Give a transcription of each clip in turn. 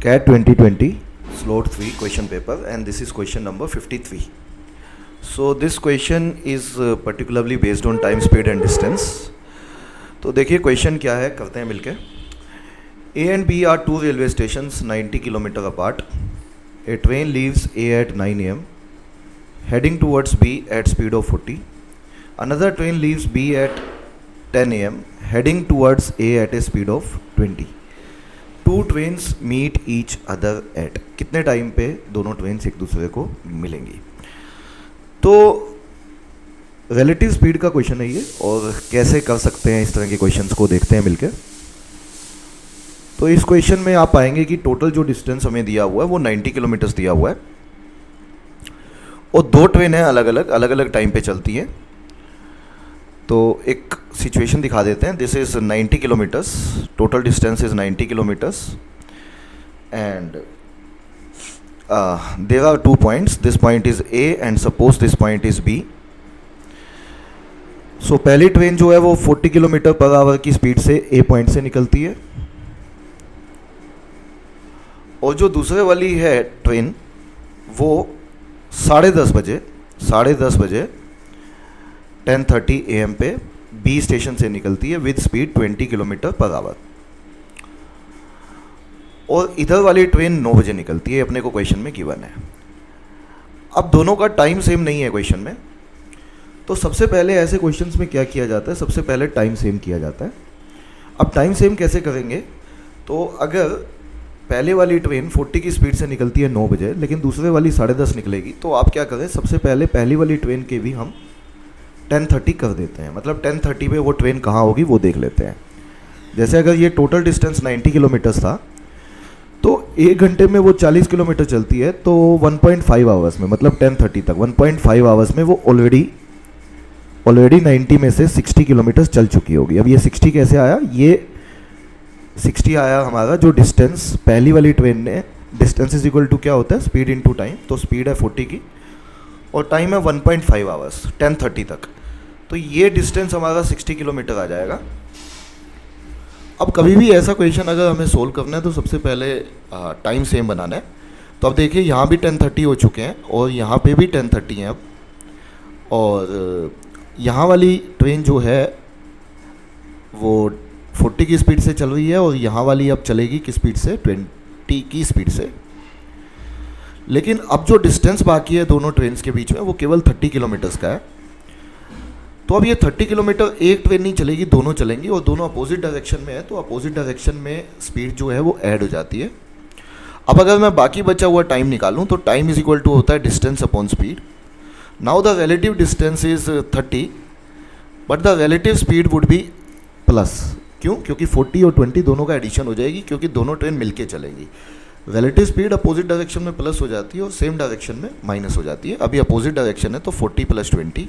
CAT 2020 slot 3 question paper, and this is question number 53. So this question is particularly based on time, speed and distance. तो देखिए question क्या है, करते हैं मिलके. A and B are two railway stations 90 km apart. A train leaves A at 9 am heading towards B at speed of 40. Another train leaves B at 10 am heading towards A at a speed of 20. Two trains meet each other at. कितने time पे दोनों trains एक दूसरे को मिलेंगी. तो relative speed का question है ये, और कैसे कर सकते हैं इस तरह के क्वेश्चंस को देखते हैं मिलके. तो इस क्वेश्चन में आप पाएंगे कि टोटल जो डिस्टेंस हमें दिया हुआ है वो 90 किलोमीटर्स दिया हुआ है, और दो ट्रेन है अलग अलग टाइम पे चलती हैं. तो एक सिचुएशन दिखा देते हैं. This is 90 kilometres, total distance is 90 kilometres, and there are 2 points. This point is A and suppose this point is B. So पहली ट्रेन जो है वो 40 किलोमीटर पर आवर की स्पीड से A पॉइंट से निकलती है, और जो दूसरे वाली है ट्रेन वो 10:30 बजे 10:30 AM पे B स्टेशन से निकलती है with speed 20 kilometre per hour, और इधर वाली ट्रेन 9 बजे निकलती है. अपने को क्वेश्चन में गिवन है. अब दोनों का टाइम सेम नहीं है क्वेश्चन में, तो सबसे पहले ऐसे क्वेश्चंस में क्या किया जाता है, सबसे पहले टाइम सेम किया जाता है. अब टाइम सेम कैसे करेंगे, तो अगर पहले वाली ट्रेन 40 की स्पीड से निकलती है 9 बजे, लेकिन दूसरे वाली 10:30 निकलेगी, तो आप क्या करें, सबसे पहले पहली वाली ट्रेन के भी हम 10:30 कर देते हैं. मतलब 10:30 पे वो ट्रेन कहाँ होगी वो देख लेते हैं. जैसे अगर ये टोटल डिस्टेंस 90 किलोमीटर्स था, तो 1 घंटे में वो 40 किलोमीटर चलती है, तो 1.5 आवर्स में, मतलब 10:30 तक 1.5 आवर्स में वो ऑलरेडी 90 में से 60 किलोमीटर चल चुकी होगी. अब ये 60 कैसे आया, ये 60 आया हमारा जो डिस्टेंस पहली वाली ट्रेन ने. डिस्टेंस इज इक्वल टू क्या होता है, स्पीड इनटू टाइम. तो स्पीड है 40 की और टाइम है 1.5 आवर्स 10:30 तक. तो ये डिस्टेंस हमारा 60 किलोमीटर आ जाएगा. अब कभी भी ऐसा क्वेश्चन अगर हमें सोल्व करना है तो सबसे पहले टाइम सेम बनाना है. तो अब देखिए यहाँ भी 10:30 हो चुके हैं और यहाँ पे भी 10:30 हैं अब, और यहाँ वाली ट्रेन जो है वो 40 की स्पीड से चल रही है, और यहाँ वाली अब चलेगी किस स्पीड से, 20 की स्पीड से. लेकिन अब जो डिस्टेंस बाकी है दोनों ट्रेन्स के बीच में वो केवल 30 किलोमीटर्स का है. तो अब ये 30 किलोमीटर एक ट्रेन नहीं चलेगी, दोनों चलेंगी, और दोनों अपोजिट डायरेक्शन में है, तो अपोजिट डायरेक्शन में स्पीड जो है वो ऐड हो जाती है. अब अगर मैं बाकी बचा हुआ टाइम निकालूं तो टाइम इज इक्वल टू होता है distance upon speed. Now the relative distance is 30, but the relative speed would be plus. क्यों, क्योंकि 40 और 20 दोनों का एडिशन हो जाएगी, क्योंकि दोनों ट्रेन मिलके चलेंगी. रिलेटिव स्पीड अपोजिट डायरेक्शन में प्लस हो जाती है और सेम डायरेक्शन में माइनस हो जाती है. अभी अपोजिट डायरेक्शन है तो 40 + 20,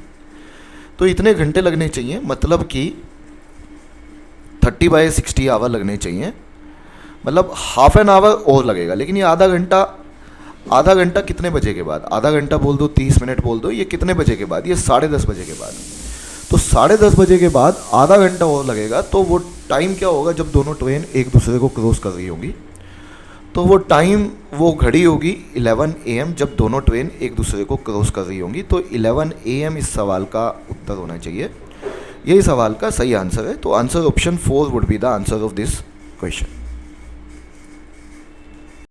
तो इतने घंटे लगने चाहिए. मतलब कि 30/60 आवर लगने चाहिए, मतलब हाफ एन आवर और लगेगा. लेकिन ये आधा घंटा कितने बजे के बाद, आधा घंटा बोल दो, 30 मिनट बोल दो, ये कितने बजे के बाद, ये 10:30 बजे के बाद. तो 10:30 बजे के बाद आधा घंटा और लगेगा. तो वो टाइम क्या होगा, जब दोनों ट्रेन एक दूसरे को क्रॉस कर रही होंगी, तो वो टाइम, वो घड़ी होगी 11 AM, जब दोनों ट्रेन एक दूसरे को क्रॉस कर रही होंगी. तो 11 AM इस सवाल का उत्तर होना चाहिए. यही सवाल का सही आंसर है. तो answer option 4 would be the answer of this question.